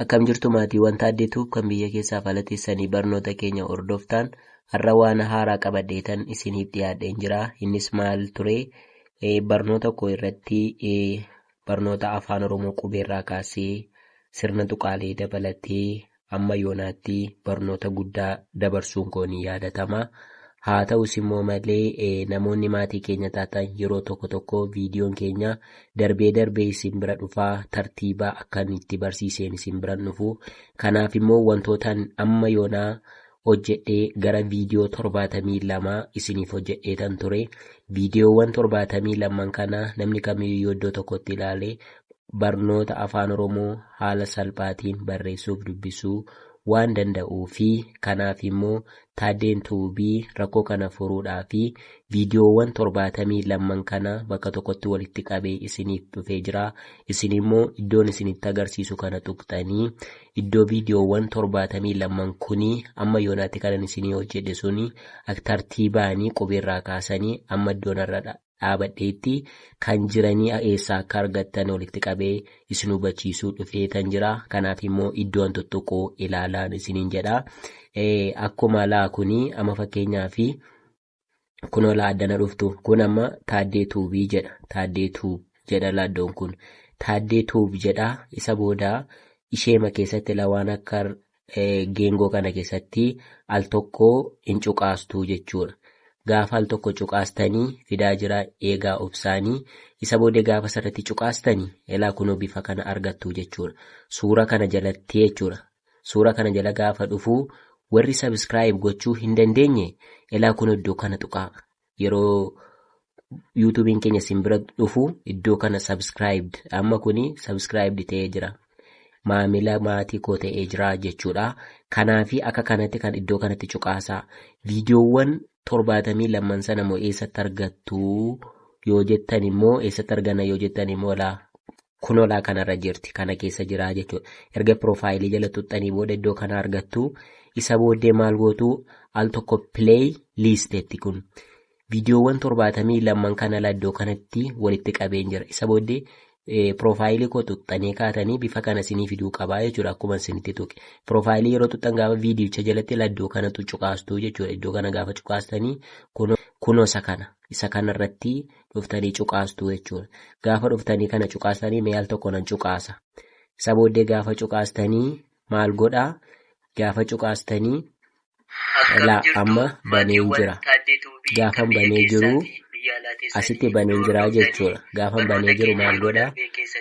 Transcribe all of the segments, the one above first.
Akkam jirtu maatiiwwan taaddeetu kan biyya keessaaf ala teessanii barnoota keenya hordoftan har'a waan haaraa qabadheetan isiniif dhiyaadheen jira. Innis maal ture? Barnoota koo irratti barnoota afaan Oromoo qubeerraa kaasee sirna tuqaalee dabalatee amma yoonaatti barnoota guddaa dabarsuun koo ni yaadatama. Haa ta'us immoo malee namoonni maatii keenya taatan yeroo tokko tokko viidiyoon keenya darbee isin bira dhufaa tartiibaa akkan itti barsiiseen isin bira dhufu. Kanaaf immoo wantootaan amma yoonaa hojjedhee gara viidiyoo 72 isiniif hojjedheetan ture. Viidiyoowwan 72 kana namni kamiyyuu iddoo tokkotti ilaalee barnoota afaan Oromoo haala salphaatiin barreessuuf dubbisuu waan danda'uu fi kanaaf immoo Taaddeen Tuubii rakkoo kana furuudhaa fi viidiyoowwan 72 kana bakka tokkotti walitti qabee isiniif dhufee jira. Isin immoo iddoon isinitti agarsiisu kana tuqxanii iddoo viidiyoowwan 72 kuni amma yoonaatti kanan isinii hojjedhe suni tartiibaanii qubeerraa kaasanii amma iddoon irra dhaabadheetti kan jiranii eessaa akka argattan walitti qabee isin hubachiisuu dhufeetan jira. Kanaaf immoo iddoon tuttuqoo ilaalaan isiniin jedha. Akkuma laa kuni amma fakkeenyaa fi kunoo laaddana dhuftu kun amma Taaddee Tuubii jedha. Taaddee Tuub jedha laaddoon kun. Taaddee Tuub jedha. Isa booda isheema keessatti lawaan akka geengoo kana keessatti al tokko hin cuqaastuu jechuudha. Gaafa al tokko cuqaastanii fidaa jira eegaa obsaanii isa booda gaafa sarratti cuqaastanii elaa kunoo bifa kana argattu jechuudha. Suura kana jalatti jechuudha. Suura kana jala gaafa dhufuu warri subscribe gochuu hin dandeenye elaa kun iddoo kana tuqaa. Yeroo YouTubein keenya isin bira dhufu iddoo kana subscribed amma kuni subscribed ta'ee jira. Maamila maatii koo ta'ee jira jechuudha. Kanaafi akka kanatti kan iddoo kanatti cuqaasaa. Viidiyoowwan 72 sana immoo eessatti argattu yoo jettan immoo eessatti arganna yoo jettan immoo kunolaa kanarra jirti kana keessa jira jechuudha. Erga piroofaayilii jala tuxxanii booda iddoo kana argattu. Isa booddee maal gootu al tokko play listeetti kun viidiyoowwan 72 kana iddoo kanatti walitti qabeen jira. Isa booddee piroofaayilii koo tuxxanii kaatanii bifa kana isinii fiduu qabaa jechuudha. Akkuma isinitti tuqe piroofaayilii yeroo tuxxan gaafa viidiyicha jalatti iddoo kanatu cuqaastuu jechuudha. Iddoo kana gaafa cuqaastanii kunoo isa kanarratti dhuftanii cuqaastuu jechuudha. Gaafa dhuftanii kana cuqaastanii mi'aal tokko nan cuqaasa. Isa booddee gaafa cuqaastanii maal godhaa? Gaafa cuqaastanii amma baneen jira. Gaafa banee jiru asitti baneen jira jechuudha. Gaafa banee jiru maal godhaa?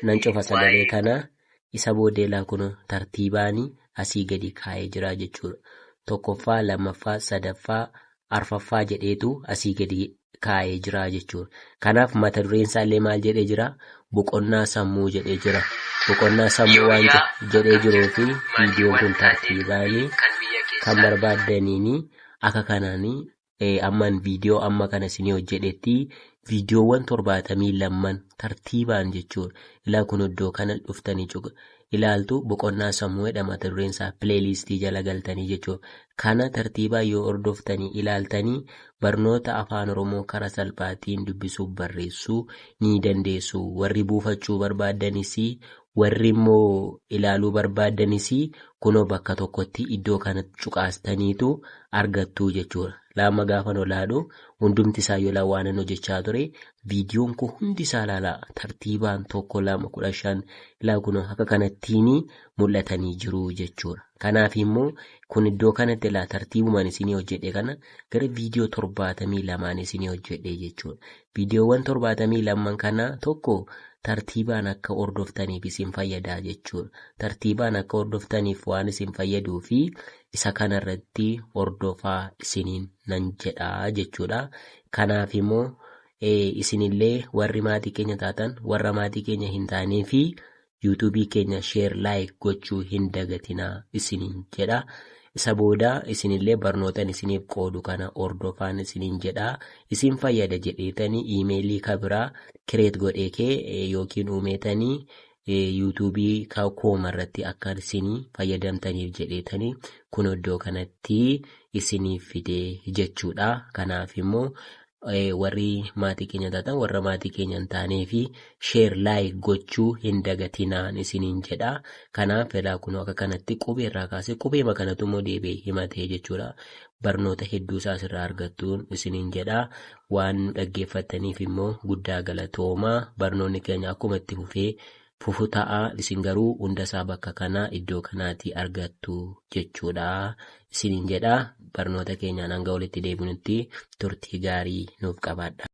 Nan cufa sagalee kana isa booddee kun tartiibaanii asii gadi kaa'ee jira jechuudha. Tokkoffaa, lammaffaa, sadaffaa, arfaffaa jedheetu asii gadi kaa'ee jira jechuudha. Kanaaf mata dureen isaallee maal jedhee jira? Boqonnaa sammuu jedhee jira. Boqonnaa sammuu waan jedhee jiruu fi viidiyoon kun tartiibaanii kan barbaaddaniini akka kanaanii amman viidiyoo amma kana isinii hojjedhetti viidiyoowwan 72 tartiibaan jechuudha. Ilaa kun iddoo kana dhuftanii ilaaltu boqonnaa sammuu jedha mata dureen isaa pileelistii jala galtanii jechuudha. Kana tartiibaa yoo hordoftanii ilaaltanii barnoota afaan Oromoo karaa salphaatiin dubbisuuf barreessuu ni dandeessu. Warri buufachuu barbaaddanis warri immoo ilaaluu barbaaddanis kunoo bakka tokkotti iddoo kana cuqaastaniitu argattu jechuudha. Laama gaafa nolaadhu hundumti isaa yoo waan hojjechaa ture viidiyoon kun hundi isaa ilaalaa tartiibaan 1 2 15 ilaa kunoo akka kanattiin mul'atanii jiru jechuudha. Kanaaf immoo kun iddoo kanatti tartiibumaan isinii hojjedhe kana gara viidiyoo 72 isinii hojjedhe jechuudha. Viidiyoowwan 72 kana tokko tartiibaan akka hordoftaniif isin fayyadaa jechuudha. Tartiibaan akka hordoftaniif waan isin fayyaduu fi isa kanarratti hordofaa isiniin nan jedhaa jechuudha. Kanaaf immoo isinillee warri maatii keenya taatan warra maatii keenya hin taanee fi yuutuubii keenya sheer laayik gochuu hin dagatinaa isiniin jedha. Isa booda isinillee barnootaan isiniif qoodu kana hordofaan isiniin jedhaa. Isin fayyada jedheetanii iimeelii kabiraa kireet godhee kee yookiin uumeetanii yuutuubii koomarratti akka isinii fayyadamtaniif jedheetanii kun iddoo kanatti isiniif fidee jechuudha. Kanaaf immoo warri maatii keenya taatan warra maatii keenya hin taanee fi sheer laayik gochuu hin dagatinaan isiniin jedha. Kanaaf fedhaa kun akka kanatti qubee irraa kaasee qubeema kanatu immoo deebi'ee himatee jechuudha. Barnoota hedduu isaas irraa argattuun isiniin jedha. Waan dhaggeeffattaniif immoo guddaa galatoomaa. Barnoonni keenya akkuma itti fufu ta'a. Isin garuu hundasaa bakka kanaa iddoo kanaatti argattu jechuudha. Isiniin jedha. Barnoota keenyaan hanga walitti deebinutti turtii gaarii nuuf qabaadha.